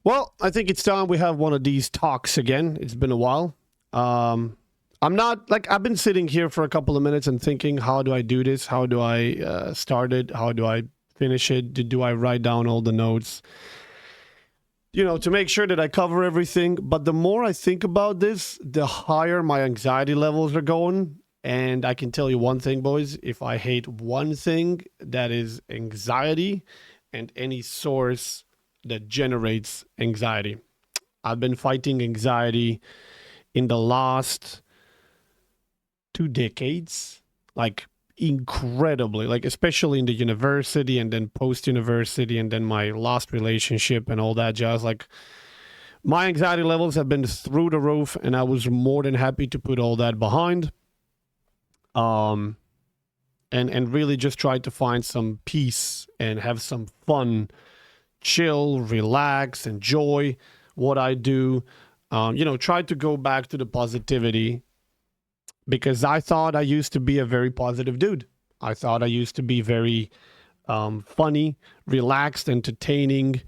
Well, I think it's time we have one of these talks again. It's been a while. I'm not like I've been sitting here for a couple of minutes and thinking, how do I do this? How do I start it? How do I finish it? Do I write down all the notes? To make sure that I cover everything. But the more I think about this, the higher my anxiety levels are going. And I can tell you one thing, boys, if I hate one thing, that is anxiety and any source that generates anxiety. I've been fighting anxiety in the last 2 decades, like incredibly, like especially in the university and then post-university and then my last relationship and all that jazz. Like my anxiety levels have been through the roof, and I was more than happy to put all that behind. And really just try to find some peace and have some fun, chill, relax, enjoy what I do. Try to go back to the positivity, because I thought I used to be a very positive dude. I thought I used to be very funny, relaxed, entertaining.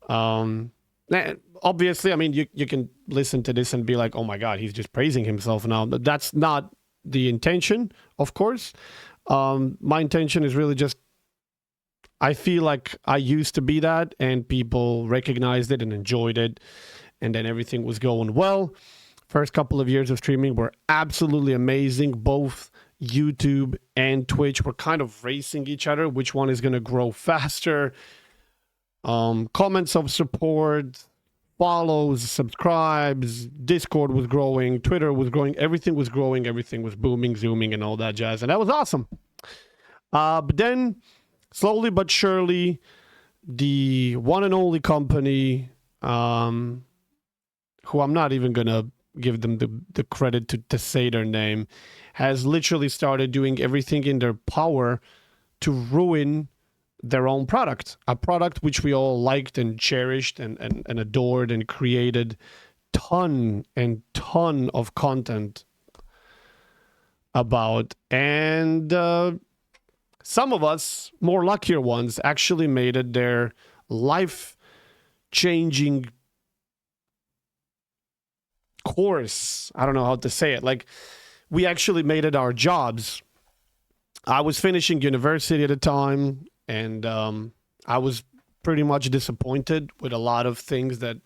Obviously, I mean, you can listen to this and be like, oh my God, he's just praising himself now. But that's not the intention, of course. My intention is really just, I feel like I used to be that and people recognized it and enjoyed it. And then everything was going well. First couple of years of streaming were absolutely amazing. Both YouTube and Twitch were kind of racing each other. Which one is going to grow faster? Comments of support, follows, subscribes, Discord was growing, Twitter was growing, everything was growing, everything was booming, zooming, and all that jazz. And that was awesome. But then, slowly but surely, the one and only company, who I'm not even going to give them the credit to say their name, has literally started doing everything in their power to ruin their own product. A product which we all liked and cherished and adored and created ton of content about. And some of us, more luckier ones, actually made it their life-changing course. I don't know how to say it. Like, we actually made it our jobs. I was finishing university at the time, and I was pretty much disappointed with a lot of things, that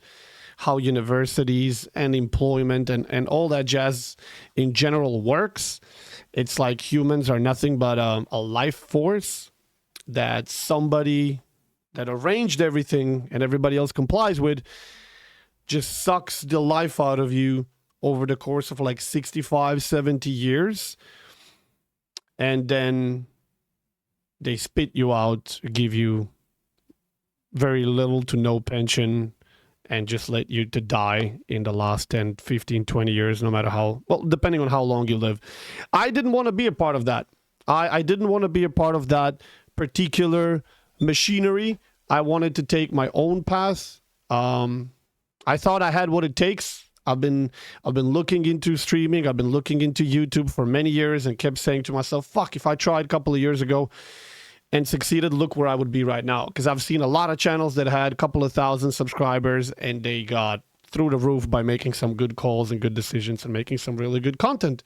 how universities and employment and all that jazz in general works. It's like humans are nothing but a life force that somebody that arranged everything and everybody else complies with just sucks the life out of you over the course of like 65, 70 years. And then they spit you out, give you very little to no pension, and just let you to die in the last 10, 15, 20 years, no matter how, well, depending on how long you live. I didn't want to be a part of that. I didn't want to be a part of that particular machinery. I wanted to take my own path. I thought I had what it takes. I've been looking into streaming. I've been looking into YouTube for many years and kept saying to myself, fuck, if I tried a couple of years ago and succeeded, look where I would be right now. Because I've seen a lot of channels that had a couple of thousand subscribers and they got through the roof by making some good calls and good decisions and making some really good content,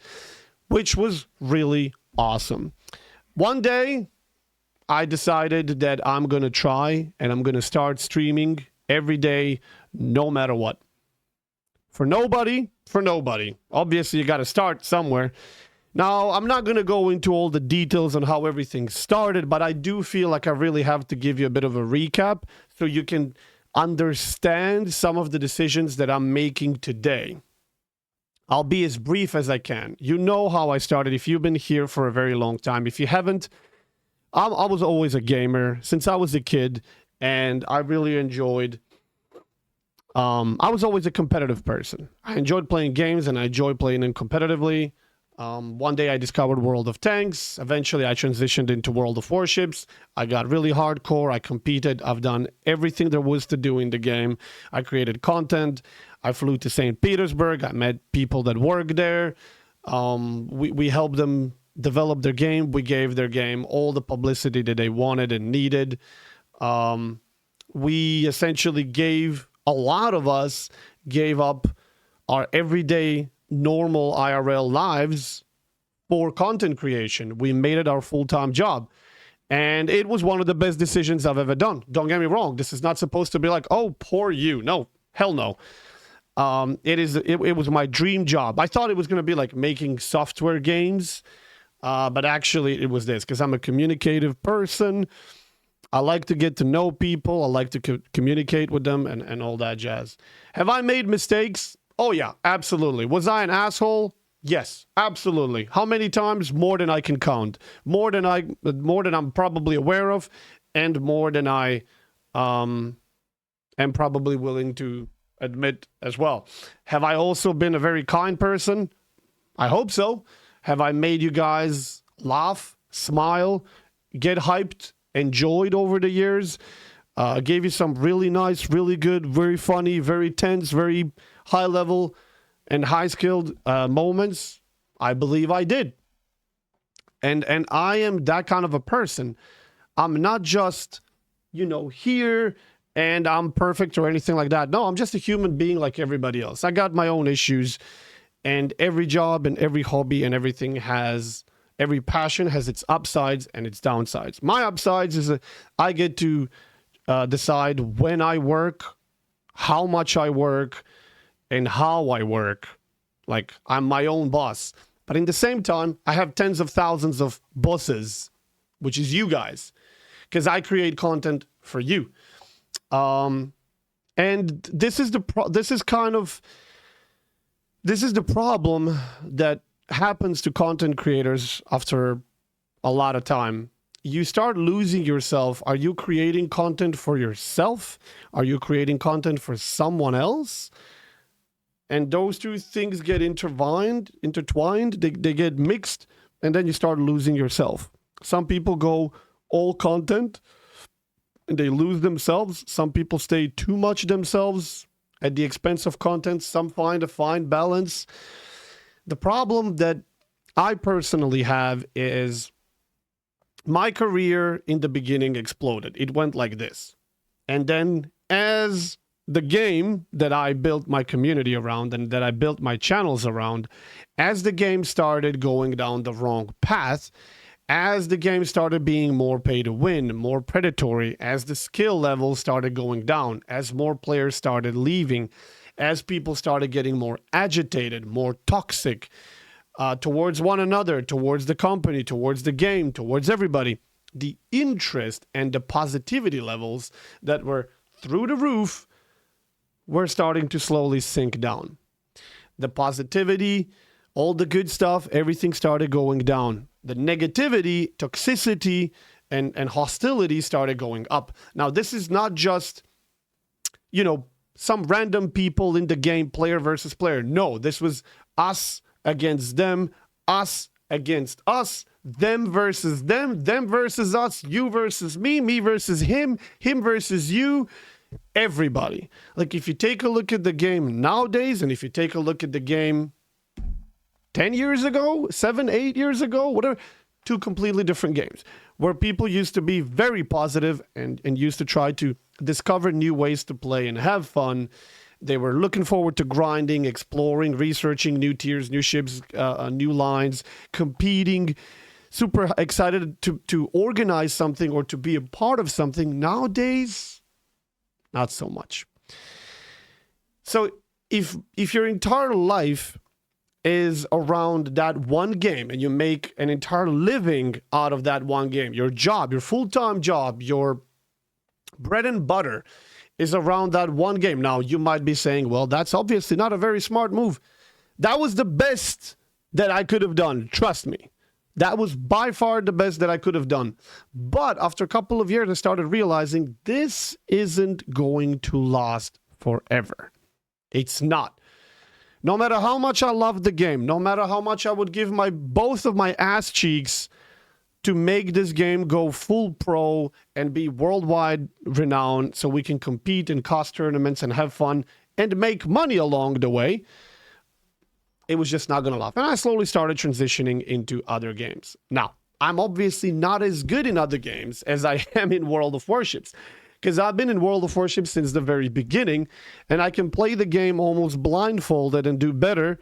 which was really awesome. One day, I decided that I'm going to try and I'm going to start streaming every day, no matter what. For nobody. Obviously, you got to start somewhere. Now, I'm not going to go into all the details on how everything started, but I do feel like I really have to give you a bit of a recap so you can understand some of the decisions that I'm making today. I'll be as brief as I can. You know how I started if you've been here for a very long time. If you haven't, I was always a gamer since I was a kid, and I really enjoyed... I was always a competitive person. I enjoyed playing games and I enjoyed playing them competitively. One day I discovered World of Tanks. Eventually I transitioned into World of Warships. I got really hardcore. I competed. I've done everything there was to do in the game. I created content. I flew to St. Petersburg. I met people that worked there. We helped them develop their game. We gave their game all the publicity that they wanted and needed. We essentially gave a lot of us gave up our everyday normal IRL lives for content creation. We made it our full-time job. And it was one of the best decisions I've ever done. Don't get me wrong. This is not supposed to be like, oh, poor you. No, hell no. It was my dream job. I thought it was going to be like making software games, but actually it was this, because I'm a communicative person. I like to get to know people. I like to communicate with them and all that jazz. Have I made mistakes? Oh, yeah, absolutely. Was I an asshole? Yes, absolutely. How many times? More than I can count. More than I'm probably aware of, and more than I am probably willing to admit as well. Have I also been a very kind person? I hope so. Have I made you guys laugh, smile, get hyped, enjoyed over the years? Gave you some really nice, really good, very funny, very tense, very high level and high skilled moments? I believe I did. And I am that kind of a person. I'm not just, here and I'm perfect or anything like that. No, I'm just a human being like everybody else. I got my own issues, and every job and every hobby and every passion has its upsides and its downsides. My upsides is I get to decide when I work, how much I work, and how I work. Like, I'm my own boss. But in the same time, I have tens of thousands of bosses, which is you guys, because I create content for you. And this is the problem that happens to content creators after a lot of time. You start losing yourself. Are you creating content for yourself? Are you creating content for someone else? And those two things get intertwined, they get mixed, and then you start losing yourself. Some people go all content and they lose themselves. Some people stay too much themselves at the expense of content. Some find a fine balance. The problem that I personally have is my career in the beginning exploded. It went like this. And then as the game that I built my community around and that I built my channels around, as the game started going down the wrong path, as the game started being more pay to win, more predatory, as the skill level started going down, as more players started leaving, as people started getting more agitated, more toxic towards one another, towards the company, towards the game, towards everybody, the interest and the positivity levels that were through the roof were starting to slowly sink down. The positivity, all the good stuff, everything started going down. The negativity, toxicity, and hostility started going up. Now, this is not just, some random people in the game, player versus player. No, this was us against them, us against us, them versus them versus us, you versus me versus him versus you. Everybody. Like, if you take a look at the game nowadays, and if you take a look at the game 10 years ago, 7, 8 years ago, whatever, two completely different games where people used to be very positive and used to try to discover new ways to play and have fun. They were looking forward to grinding, exploring, researching new tiers, new ships, new lines, competing, super excited to organize something or to be a part of something. Nowadays, not so much. So if your entire life is around that one game and you make an entire living out of that one game, your job, your full-time job, your bread and butter is around that one game. Now, you might be saying, well, that's obviously not a very smart move. That was the best that I could have done. Trust me. That was by far the best that I could have done. But after a couple of years, I started realizing this isn't going to last forever. It's not. No matter how much I love the game, no matter how much I would give both of my ass cheeks to make this game go full pro and be worldwide renowned so we can compete in cost tournaments and have fun and make money along the way, it was just not going to last. And I slowly started transitioning into other games. Now, I'm obviously not as good in other games as I am in World of Warships, because I've been in World of Warships since the very beginning, and I can play the game almost blindfolded and do better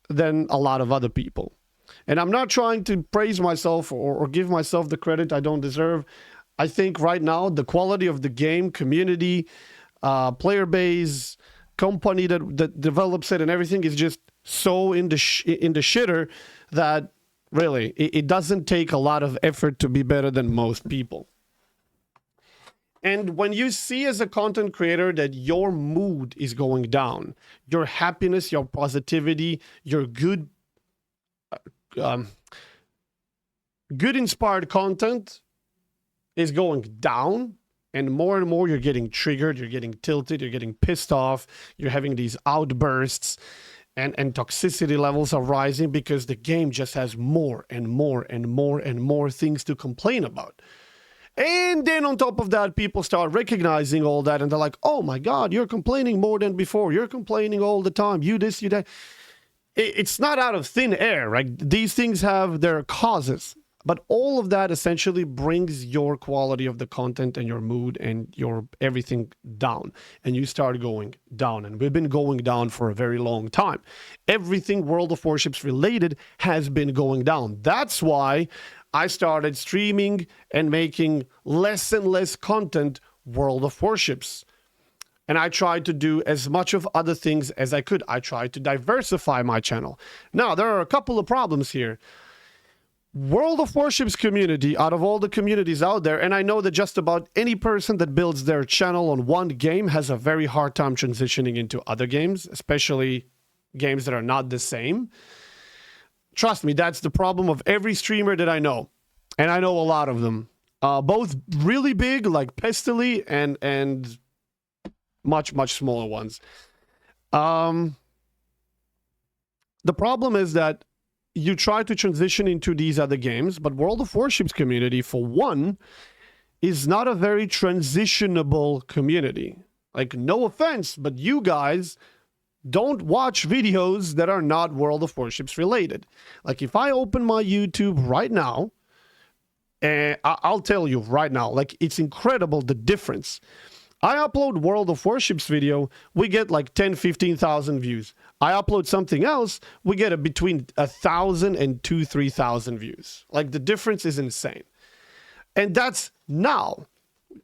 than a lot of other people. And I'm not trying to praise myself or give myself the credit I don't deserve. I think right now the quality of the game, community, player base, company that develops it and everything is just so in the shitter that really it doesn't take a lot of effort to be better than most people. And when you see as a content creator that your mood is going down, your happiness, your positivity, your good inspired content is going down, and more you're getting triggered, you're getting tilted, you're getting pissed off, you're having these outbursts, and toxicity levels are rising because the game just has more and more and more and more things to complain about. And then on top of that, people start recognizing all that, and they're like, oh my God, you're complaining more than before. You're complaining all the time. You this, you that. It's not out of thin air, right? These things have their causes. But all of that essentially brings your quality of the content and your mood and your everything down. And you start going down. And we've been going down for a very long time. Everything World of Warships related has been going down. That's why I started streaming and making less and less content World of Warships. And I tried to do as much of other things as I could. I tried to diversify my channel. Now, there are a couple of problems here. World of Warships community, out of all the communities out there, and I know that just about any person that builds their channel on one game has a very hard time transitioning into other games, especially games that are not the same. Trust me, that's the problem of every streamer that I know. And I know a lot of them. Both really big, like Pestily, and much, much smaller ones. The problem is that you try to transition into these other games, but World of Warships community, for one, is not a very transitionable community. Like, no offense, but you guys don't watch videos that are not World of Warships related. Like, if I open my YouTube right now, and I'll tell you right now, like, it's incredible the difference. I upload World of Warships video, we get like 10, 15,000 views. I upload something else, we get between 1,000 and 2,000, 3,000 views. Like, the difference is insane. And that's now.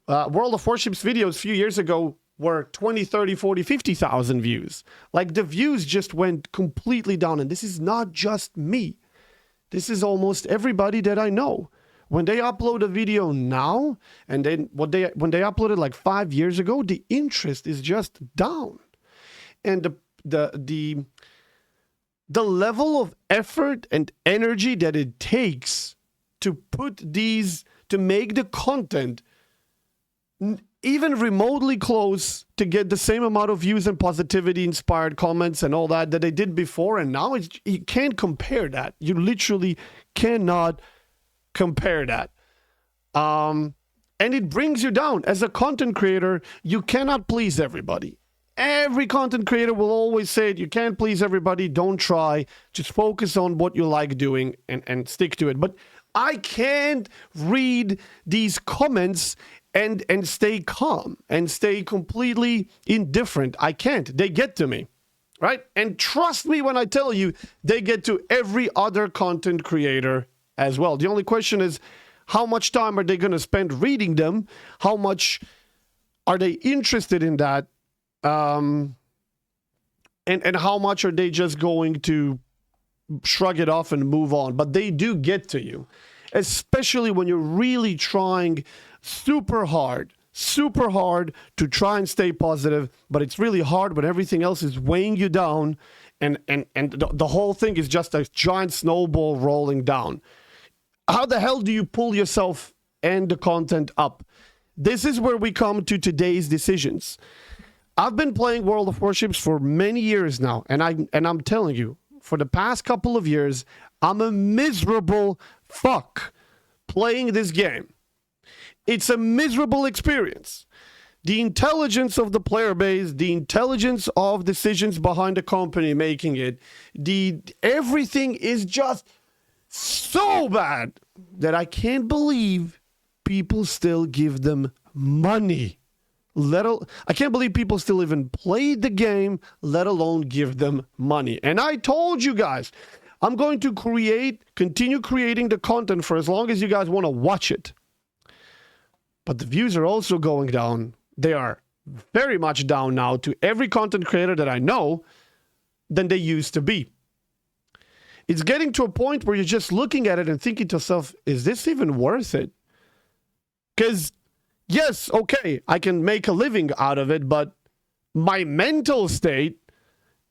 World of Warships videos a few years ago were 20, 30, 40, 50,000 views. Like, the views just went completely down. And this is not just me. This is almost everybody that I know. When they upload a video now, and then when they uploaded like 5 years ago, the interest is just down. And the level of effort and energy that it takes to make the content even remotely close to get the same amount of views and positivity, inspired comments and all that they did before, and now you can't compare that. You literally cannot compare that. And it brings you down. As a content creator, you cannot please everybody. Every content creator will always say it. You can't please everybody. Don't try. Just focus on what you like doing and stick to it. But I can't read these comments and stay calm and stay completely indifferent. I can't. They get to me, right? And trust me when I tell you, they get to every other content creator as well. The only question is, how much time are they going to spend reading them? How much are they interested in that? And how much are they just going to shrug it off and move on? But they do get to you, especially when you're really trying super hard to try and stay positive, but it's really hard when everything else is weighing you down, and the whole thing is just a giant snowball rolling down. How the hell do you pull yourself and the content up? This is where we come to today's decisions. I've been playing World of Warships for many years now, and I'm telling you, for the past couple of years, I'm a miserable fuck playing this game. It's a miserable experience. The intelligence of the player base, the intelligence of decisions behind the company making it, everything is just so bad that I can't believe people still give them money I can't believe people still even play the game, let alone give them money. And I told you guys, I'm going to continue creating the content for as long as you guys want to watch it. But the views are also going down. They are very much down now to every content creator that I know than they used to be. It's getting to a point where you're just looking at it and thinking to yourself, is this even worth it? Because, yes, okay, I can make a living out of it, but my mental state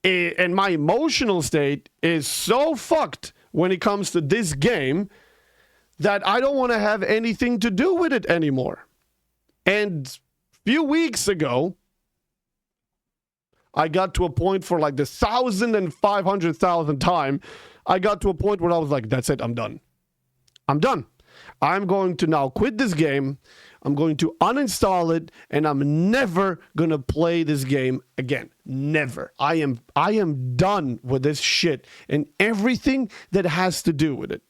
and my emotional state is so fucked when it comes to this game that I don't want to have anything to do with it anymore. And a few weeks ago, I got to a point for like the 1,000 and 500,000th time, I got to a point where I was like, that's it, I'm done. I'm done. I'm going to now quit this game. I'm going to uninstall it, and I'm never going to play this game again. Never. I am done with this shit and everything that has to do with it.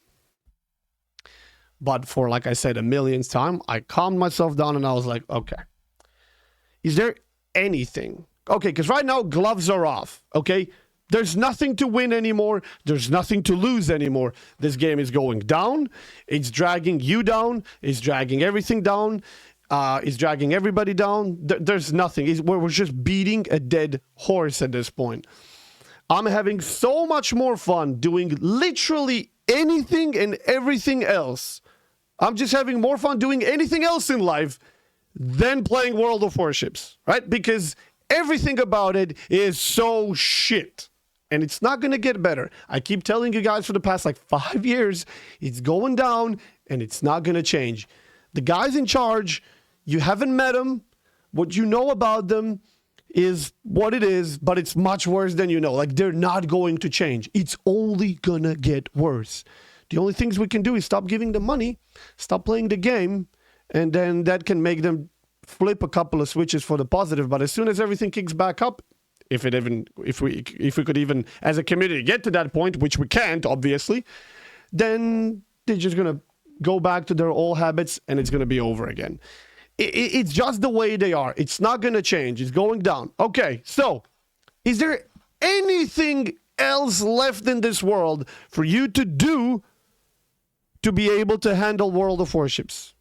But for, like I said, a millionth time, I calmed myself down and I was like, okay, is there anything? Okay, because right now gloves are off, okay? There's nothing to win anymore. There's nothing to lose anymore. This game is going down. It's dragging you down. It's dragging everything down. It's dragging everybody down. There's nothing. We're just beating a dead horse at this point. I'm having so much more fun doing literally anything and everything else. I'm just having more fun doing anything else in life than playing World of Warships, right? Because everything about it is so shit. And it's not going to get better. I keep telling you guys for the past like 5 years, it's going down and it's not going to change. The guys in charge, you haven't met them. What you know about them is what it is, but it's much worse than you know. Like, they're not going to change. It's only going to get worse. The only things we can do is stop giving them money, stop playing the game, and then that can make them flip a couple of switches for the positive. But as soon as everything kicks back up, if we could even as a community get to that point, which we can't, obviously, then they're just gonna go back to their old habits and it's gonna be over again. It's just the way they are. It's not gonna change. It's going down. Okay, so is there anything else left in this world for you to do to be able to handle World of Warships?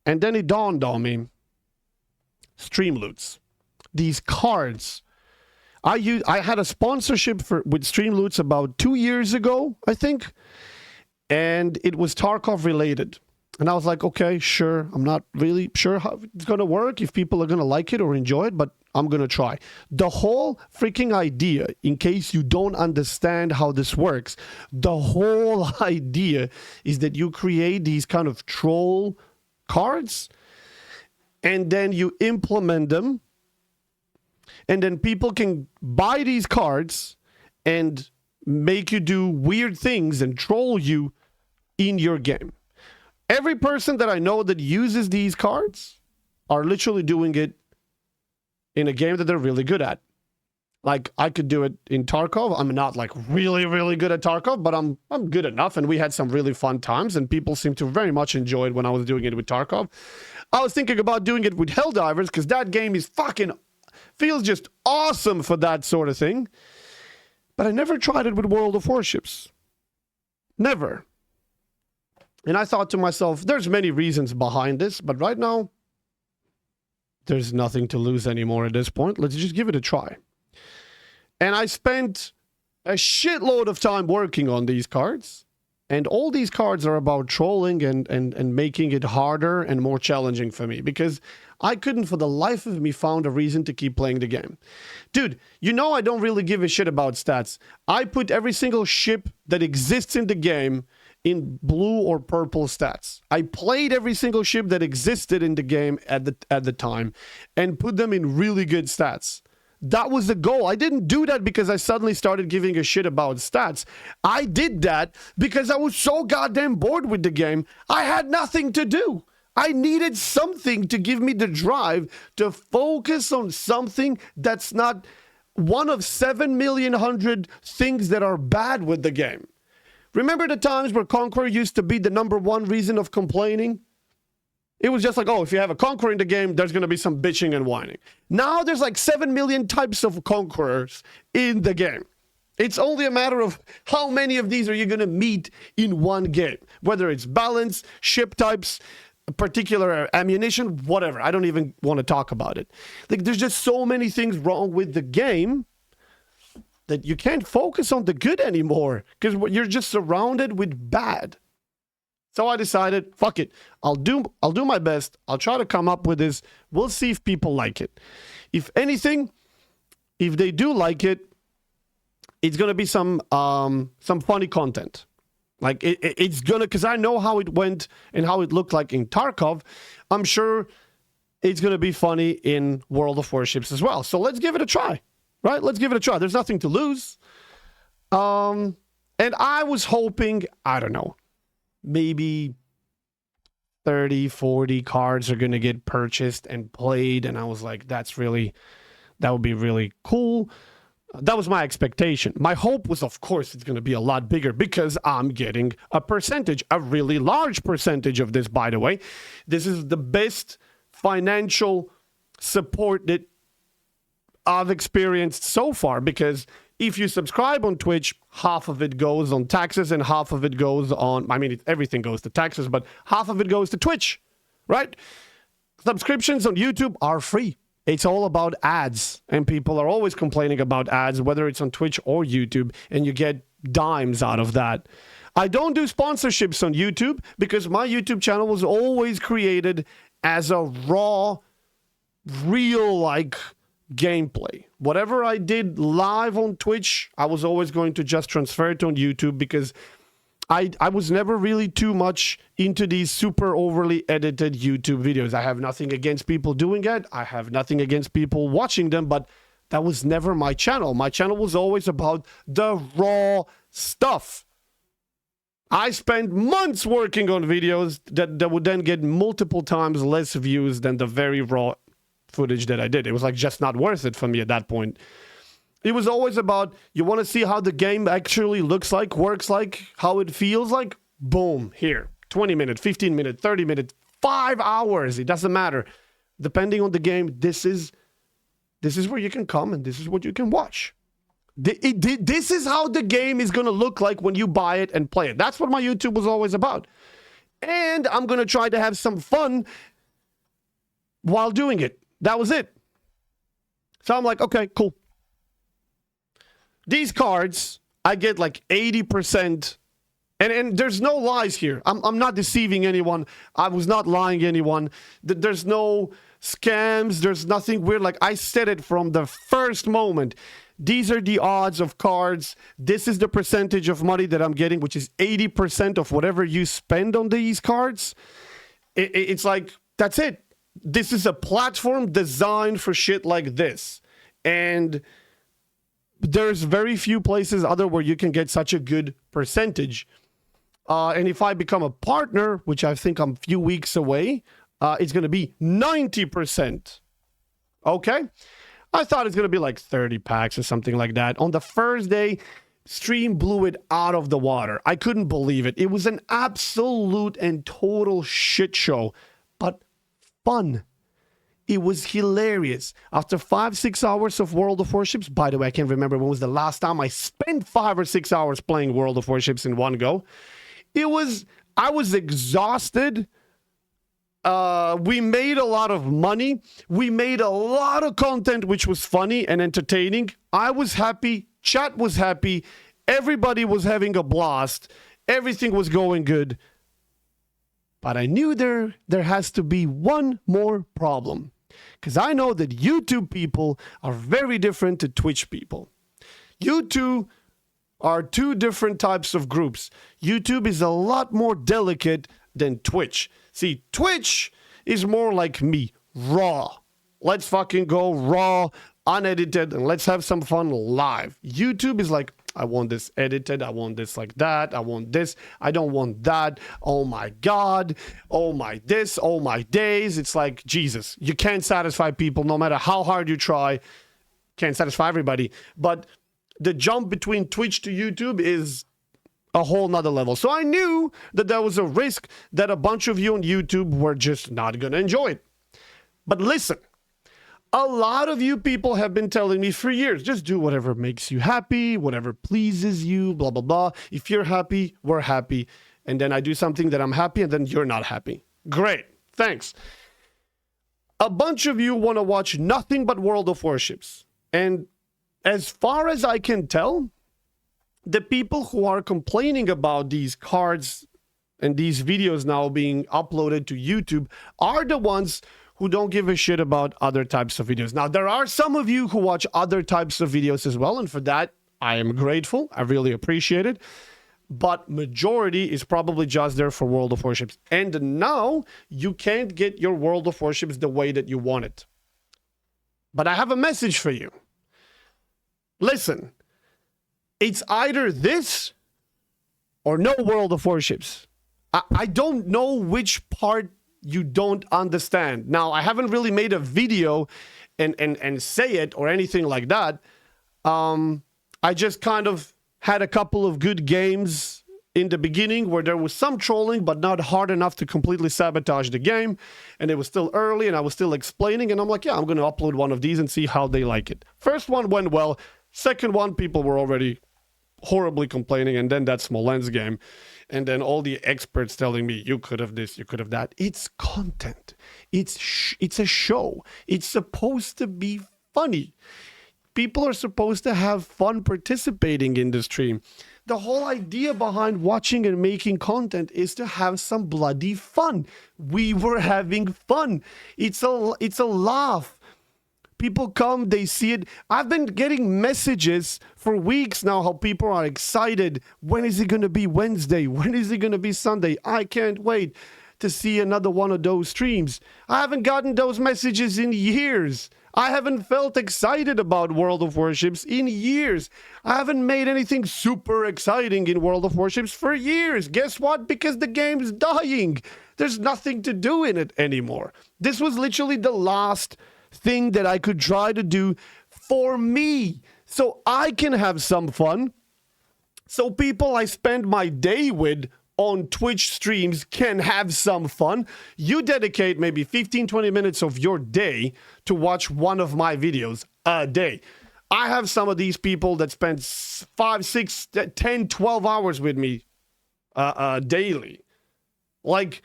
And then it dawned on me. Stream loots. These cards. I had a sponsorship with Stream Loots about 2 years ago, I think. And it was Tarkov related. And I was like, okay, sure. I'm not really sure how it's going to work, if people are going to like it or enjoy it, but I'm going to try. The whole freaking idea, in case you don't understand how this works, the whole idea is that you create these kind of troll cards and then you implement them. And then people can buy these cards and make you do weird things and troll you in your game. Every person that I know that uses these cards are literally doing it in a game that they're really good at. Like, I could do it in Tarkov. I'm not like really, really good at Tarkov, but I'm good enough. And we had some really fun times and people seemed to very much enjoy it when I was doing it with Tarkov. I was thinking about doing it with Helldivers because that game is feels just awesome for that sort of thing. But I never tried it with World of Warships. Never. And I thought to myself, there's many reasons behind this, but right now, there's nothing to lose anymore at this point. Let's just give it a try. And I spent a shitload of time working on these cards. And all these cards are about trolling and making it harder and more challenging for me. Because I couldn't for the life of me found a reason to keep playing the game. Dude, you know I don't really give a shit about stats. I put every single ship that exists in the game in blue or purple stats. I played every single ship that existed in the game at the time and put them in really good stats. That was the goal. I didn't do that because I suddenly started giving a shit about stats. I did that because I was so goddamn bored with the game. I had nothing to do. I needed something to give me the drive to focus on something that's not one of 7,100,000 things that are bad with the game. Remember the times where Conqueror used to be the #1 reason of complaining? It was just like, oh, if you have a conqueror in the game, there's going to be some bitching and whining. Now there's like 7 million types of conquerors in the game. It's only a matter of how many of these are you going to meet in one game. Whether it's balance, ship types, particular ammunition, whatever. I don't even want to talk about it. Like, there's just so many things wrong with the game that you can't focus on the good anymore because you're just surrounded with bad. So I decided, fuck it. I'll do my best. I'll try to come up with this. We'll see if people like it. If anything, if they do like it, it's gonna be some funny content. Like it's gonna, because I know how it went and how it looked like in Tarkov. I'm sure it's gonna be funny in World of Warships as well. So let's give it a try, right? Let's give it a try. There's nothing to lose. And I was hoping, I don't know, maybe 30, 40 cards are gonna get purchased and played, and I was like, that would be really cool. That was my expectation. My hope was, of course, it's going to be a lot bigger because I'm getting a percentage, a really large percentage of this, by the way. This is the best financial support that I've experienced so far, because if you subscribe on Twitch, half of it goes on taxes and half of it goes on, everything goes to taxes, but half of it goes to Twitch, right? Subscriptions on YouTube are free. It's all about ads, and people are always complaining about ads, whether it's on Twitch or YouTube, and you get dimes out of that. I don't do sponsorships on YouTube because my YouTube channel was always created as a raw, real-like gameplay. Whatever I did live on Twitch, I was always going to just transfer it on YouTube because I was never really too much into these super overly edited YouTube videos. I have nothing against people doing it. I have nothing against people watching them, but that was never my channel. My channel was always about the raw stuff. I spent months working on videos that would then get multiple times less views than the very raw footage that I did. It was like just not worth it for me at that point. It was always about, you want to see how the game actually looks like, works like, how it feels like? Boom, here. 20 minutes, 15 minutes, 30 minutes, 5 hours. It doesn't matter. Depending on the game, this is where you can come and this is what you can watch. This is how the game is going to look like when you buy it and play it. That's what my YouTube was always about. And I'm going to try to have some fun while doing it. That was it. So I'm like, okay, cool. These cards, I get like 80%, and there's no lies here. I'm not deceiving anyone. I was not lying to anyone. There's no scams. There's nothing weird. Like, I said it from the first moment. These are the odds of cards. This is the percentage of money that I'm getting, which is 80% of whatever you spend on these cards. It's like, that's it. This is a platform designed for shit like this. And there's very few places other where you can get such a good percentage. And if I become a partner, which I think I'm a few weeks away, it's going to be 90%. Okay? I thought it's going to be like 30 packs or something like that. On the first day, Stream blew it out of the water. I couldn't believe it. It was an absolute and total shit show, but fun. It was hilarious. After 5-6 hours of World of Warships, by the way, I can't remember when was the last time I spent 5 or 6 hours playing World of Warships in one go. I was exhausted. We made a lot of money. We made a lot of content, which was funny and entertaining. I was happy. Chat was happy. Everybody was having a blast. Everything was going good. But I knew there has to be one more problem. Because I know that YouTube people are very different to Twitch people. YouTube are two different types of groups. YouTube is a lot more delicate than Twitch. See, Twitch is more like me, raw. Let's fucking go raw, unedited, and let's have some fun live. YouTube is like, I want this edited, I want this like that, I want this, I don't want that, oh my god, oh my this, oh my days. It's like, Jesus, you can't satisfy people no matter how hard you try. Can't satisfy everybody. But the jump between Twitch to YouTube is a whole nother level. So I knew that there was a risk that a bunch of you on YouTube were just not going to enjoy it. But listen, a lot of you people have been telling me for years, just do whatever makes you happy, whatever pleases you, blah, blah, blah. If you're happy, we're happy. And then I do something that I'm happy and then you're not happy. Great. Thanks. A bunch of you want to watch nothing but World of Warships. And as far as I can tell, the people who are complaining about these cards and these videos now being uploaded to YouTube are the ones who don't give a shit about other types of videos. Now, there are some of you who watch other types of videos as well, and for that, I am grateful. I really appreciate it. But majority is probably just there for World of Warships. And now, you can't get your World of Warships the way that you want it. But I have a message for you. Listen. It's either this or no World of Warships. I don't know which part you don't understand. Now, I haven't really made a video and say it or anything like that. I just kind of had a couple of good games in the beginning where there was some trolling, but not hard enough to completely sabotage the game. And it was still early and I was still explaining. And I'm like, yeah, I'm going to upload one of these and see how they like it. First one went well. Second one, people were already horribly complaining, and then that Smolensk game, and then all the experts telling me you could have this, you could have that. It's content. It's a show. It's supposed to be funny. People are supposed to have fun participating in the stream. The whole idea behind watching and making content is to have some bloody fun. We were having fun. It's a laugh. People come, they see it. I've been getting messages for weeks now how people are excited. When is it going to be Wednesday? When is it going to be Sunday? I can't wait to see another one of those streams. I haven't gotten those messages in years. I haven't felt excited about World of Warships in years. I haven't made anything super exciting in World of Warships for years. Guess what? Because the game's dying. There's nothing to do in it anymore. This was literally the last thing that I could try to do for me so I can have some fun, so people I spend my day with on Twitch streams can have some fun. You dedicate maybe 15-20 minutes of your day to watch one of my videos a day. I have some of these people that spend 5, 6, 10, 12 hours with me daily. Like,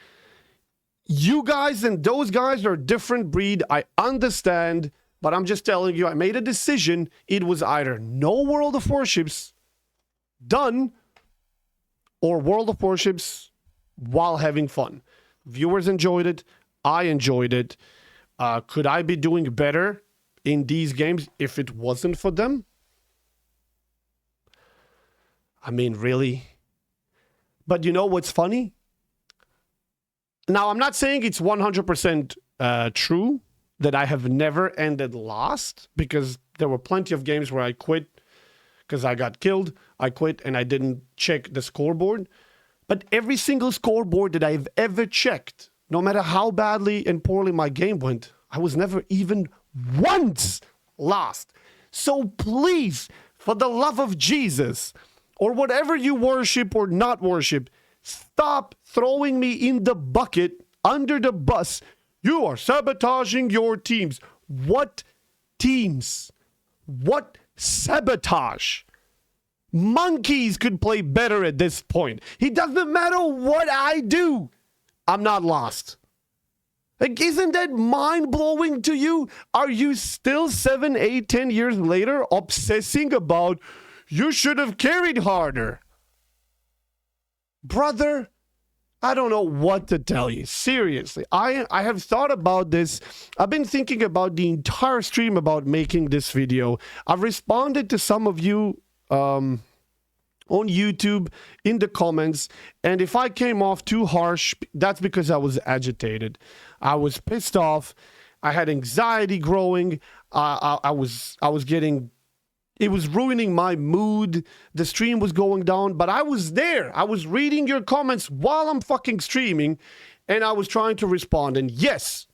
you guys and those guys are a different breed. I understand, but I'm just telling you, I made a decision. It was either no World of Warships done or World of Warships while having fun. Viewers enjoyed it. I enjoyed it. Could I be doing better in these games if it wasn't for them? I mean, really? But you know what's funny? Now, I'm not saying it's 100% true that I have never ended last, because there were plenty of games where I quit because I got killed. I quit and I didn't check the scoreboard. But every single scoreboard that I've ever checked, no matter how badly and poorly my game went, I was never even once last. So please, for the love of Jesus, or whatever you worship or not worship, stop throwing me in the bucket, under the bus. You are sabotaging your teams. What teams? What sabotage? Monkeys could play better at this point. It doesn't matter what I do. I'm not lost. Like, isn't that mind-blowing to you? Are you still 7, 8, 10 years later obsessing about you should have carried harder? Brother, I don't know what to tell you. Seriously, I have thought about this. I've been thinking about the entire stream about making this video. I've responded to some of you on YouTube in the comments, and if I came off too harsh, that's because I was agitated. I was pissed off. I had anxiety growing. I was getting... It was ruining my mood. The stream was going down, but I was there. I was reading your comments while I'm fucking streaming, and I was trying to respond. And yes,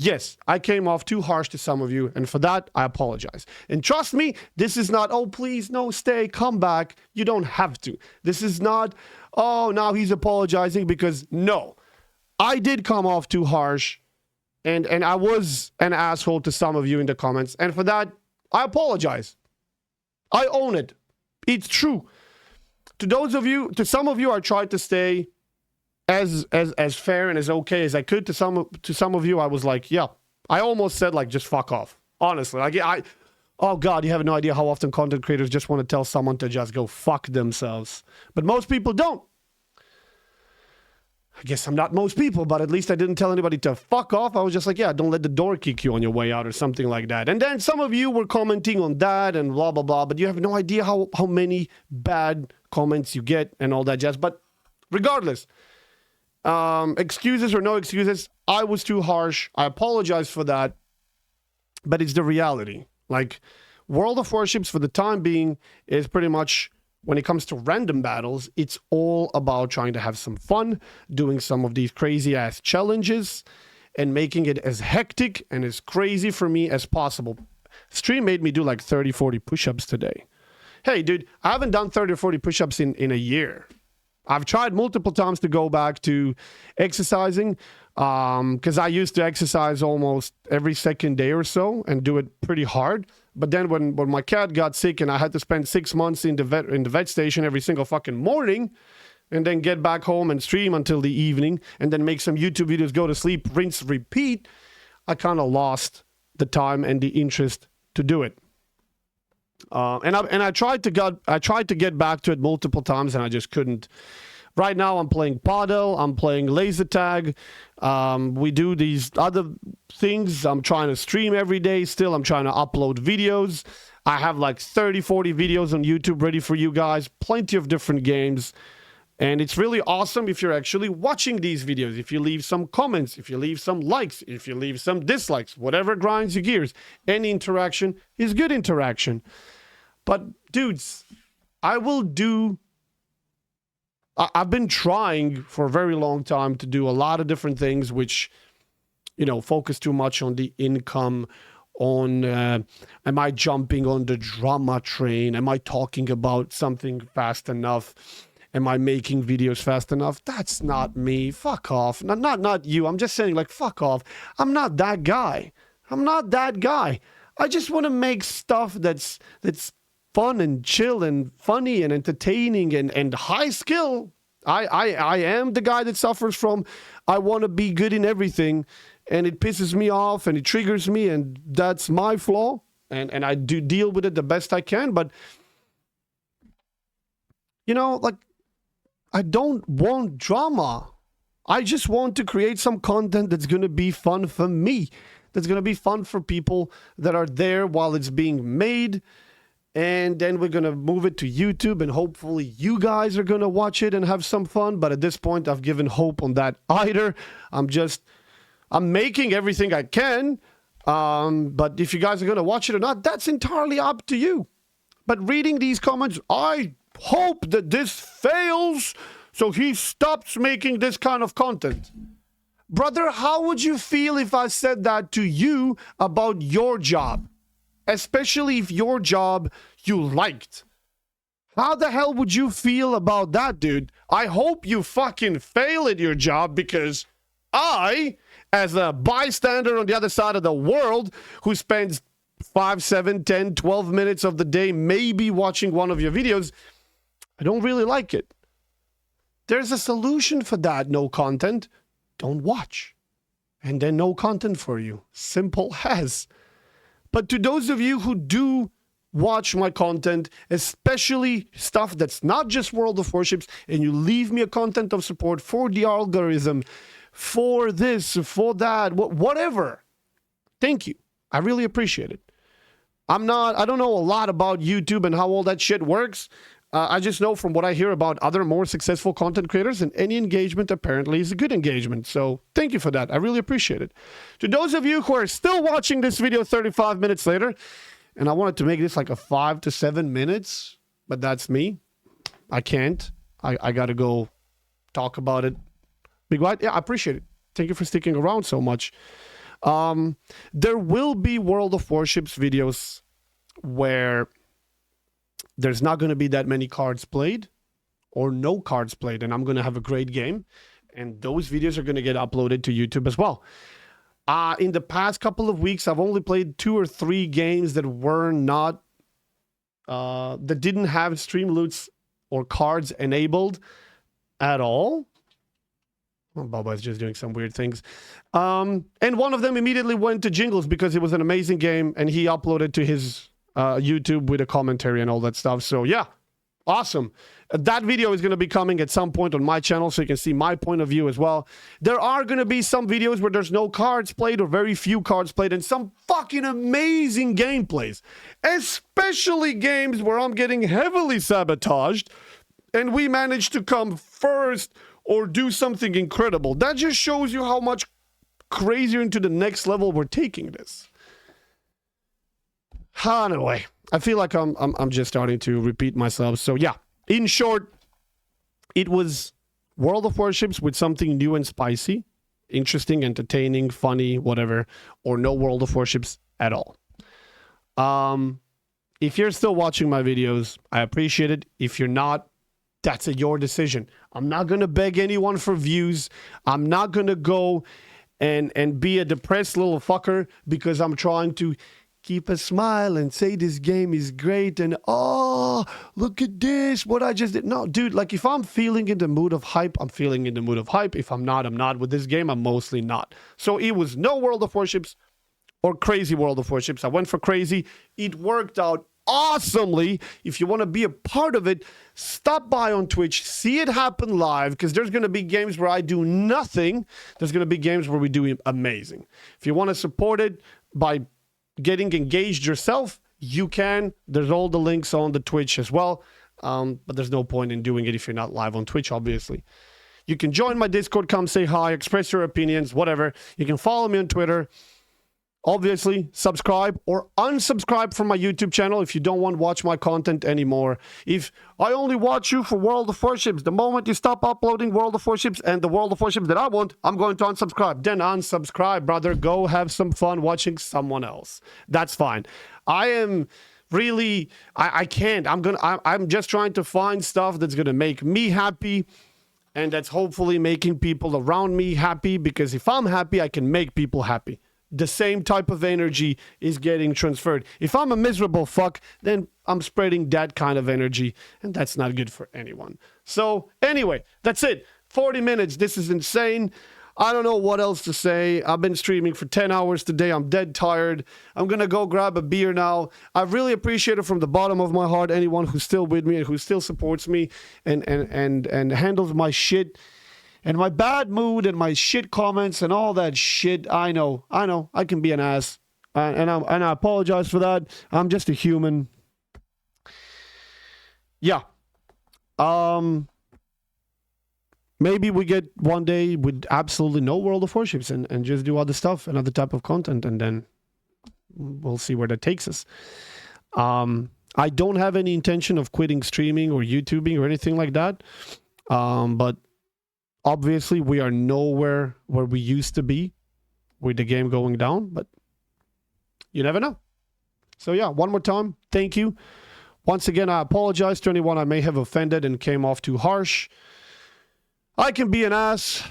Yes, I came off too harsh to some of you, and for that, I apologize. And trust me, this is not, oh, please, no, stay, come back. You don't have to. This is not, oh, now he's apologizing, because no, I did come off too harsh, and I was an asshole to some of you in the comments, and for that, I apologize. I own it. It's true. To those of you, to some of you, I tried to stay as fair and as okay as I could. To some of you, I was like, yeah, I almost said like, just fuck off. Honestly, like oh God, you have no idea how often content creators just want to tell someone to just go fuck themselves. But most people don't. I guess I'm not most people, but at least I didn't tell anybody to fuck off. I was just like, yeah, don't let the door kick you on your way out or something like that. And then some of you were commenting on that and blah, blah, blah. But you have no idea how many bad comments you get and all that jazz. But regardless, excuses or no excuses, I was too harsh. I apologize for that. But it's the reality. Like, World of Warships for the time being is pretty much, when it comes to random battles, it's all about trying to have some fun, doing some of these crazy ass challenges, and making it as hectic and as crazy for me as possible. Stream made me do like 30, 40 push-ups today. Hey, dude, I haven't done 30 or 40 push-ups in a year. I've tried multiple times to go back to exercising, because I used to exercise almost every second day or so and do it pretty hard. But then when my cat got sick and I had to spend 6 months in the vet station every single fucking morning, and then get back home and stream until the evening, and then make some YouTube videos, go to sleep, rinse, repeat, I kind of lost the time and the interest to do it. And I tried to get back to it multiple times, and I just couldn't. Right now, I'm playing Paddle, I'm playing laser tag. We do these other things. I'm trying to stream every day still. I'm trying to upload videos. I have like 30, 40 videos on YouTube ready for you guys. Plenty of different games. And it's really awesome if you're actually watching these videos. If you leave some comments, if you leave some likes, if you leave some dislikes, whatever grinds your gears. Any interaction is good interaction. But dudes, I've been trying for a very long time to do a lot of different things which, you know, focus too much on the income, on am I jumping on the drama train? Am I talking about something fast enough? Am I making videos fast enough? That's not me. Fuck off. Not you. I'm just saying, like, fuck off. I'm not that guy. I'm not that guy. I just want to make stuff that's fun and chill and funny and entertaining and high skill. I am the guy that suffers from I want to be good in everything, and it pisses me off and it triggers me, and that's my flaw, and I do deal with it the best I can. But you know, like, I don't want drama. I just want to create some content that's going to be fun for me, that's going to be fun for people that are there while it's being made. And then we're going to move it to YouTube, and hopefully you guys are going to watch it and have some fun. But at this point, I've given hope on that either. I'm making everything I can. But if you guys are going to watch it or not, that's entirely up to you. But reading these comments, I hope that this fails so he stops making this kind of content. Brother, how would you feel if I said that to you about your job? Especially if your job you liked. How the hell would you feel about that, dude? I hope you fucking fail at your job, because I, as a bystander on the other side of the world who spends 5, 7, 10, 12 minutes of the day maybe watching one of your videos, I don't really like it. There's a solution for that. No content, don't watch. And then no content for you. Simple as. But to those of you who do watch my content, especially stuff that's not just World of Warships, and you leave me a content of support for the algorithm, for this, for that, whatever, thank you. I really appreciate it. I don't know a lot about YouTube and how all that shit works. I just know from what I hear about other more successful content creators, and any engagement apparently is a good engagement. So thank you for that. I really appreciate it. To those of you who are still watching this video 35 minutes later, and I wanted to make this like a 5 to 7 minutes, but that's me. I can't. I got to go talk about it. Big White, yeah, I appreciate it. Thank you for sticking around so much. There will be World of Warships videos where there's not going to be that many cards played or no cards played, and I'm going to have a great game. And those videos are going to get uploaded to YouTube as well. In the past couple of weeks, I've only played 2 or 3 games that were not, that didn't have stream loots or cards enabled at all. Well, Baba is just doing some weird things. And one of them immediately went to Jingles because it was an amazing game, and he uploaded to his YouTube with a commentary and all that stuff. So yeah, awesome. That video is going to be coming at some point on my channel, so you can see my point of view as well. There are going to be some videos where there's no cards played or very few cards played, and some fucking amazing gameplays. Especially games where I'm getting heavily sabotaged, and we managed to come first or do something incredible. That just shows you how much crazier into the next level we're taking this. Anyway, I feel like I'm just starting to repeat myself. So yeah, in short, it was World of Warships with something new and spicy, interesting, entertaining, funny, whatever, or no World of Warships at all. If you're still watching my videos, I appreciate it. If you're not, that's your decision. I'm not going to beg anyone for views. I'm not going to go and be a depressed little fucker because I'm trying to keep a smile and say this game is great and, oh, look at this, what I just did. No, dude, like if I'm feeling in the mood of hype, I'm feeling in the mood of hype. If I'm not, I'm not. With this game, I'm mostly not. So it was no World of Warships or crazy World of Warships. I went for crazy. It worked out awesomely. If you want to be a part of it, stop by on Twitch, see it happen live, because there's going to be games where I do nothing. There's going to be games where we do amazing. If you want to support it by getting engaged yourself, you can. There's all the links on the Twitch as well, but there's no point in doing it if you're not live on Twitch, obviously. You can join my Discord, come say hi, express your opinions, whatever. You can follow me on Twitter. Obviously, subscribe or unsubscribe from my YouTube channel if you don't want to watch my content anymore. If I only watch you for World of Warships, the moment you stop uploading World of Warships and the World of Warships that I want, I'm going to unsubscribe. Then unsubscribe, brother. Go have some fun watching someone else. That's fine. I am really, I can't. I'm just trying to find stuff that's going to make me happy, and that's hopefully making people around me happy, because if I'm happy, I can make people happy. The same type of energy is getting transferred. If I'm a miserable fuck, then I'm spreading that kind of energy, and that's not good for anyone. So anyway, that's it. 40 minutes. This is insane. I don't know what else to say. I've been streaming for 10 hours today. I'm dead tired. I'm going to go grab a beer now. I really appreciate it from the bottom of my heart, anyone who's still with me and who still supports me and handles my shit and my bad mood and my shit comments and all that shit. I know. I can be an ass. And I apologize for that. I'm just a human. Yeah. Maybe we get one day with absolutely no World of Warships and just do other stuff, another type of content, and then we'll see where that takes us. I don't have any intention of quitting streaming or YouTubing or anything like that. But obviously, we are nowhere where we used to be with the game going down, but you never know. So yeah, one more time, thank you. Once again, I apologize to anyone I may have offended and came off too harsh. I can be an ass.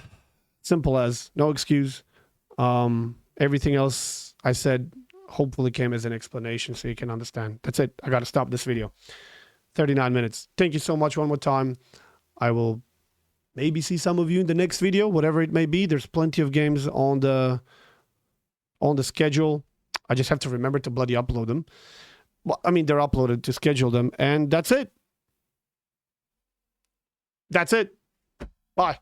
Simple as, no excuse. Everything else I said hopefully came as an explanation so you can understand. That's it. I got to stop this video. 39 minutes. Thank you so much one more time. I will maybe see some of you in the next video, whatever it may be. There's plenty of games on the schedule. I just have to remember to bloody upload them. Well, I mean, they're uploaded to schedule them, and that's it. That's it. Bye.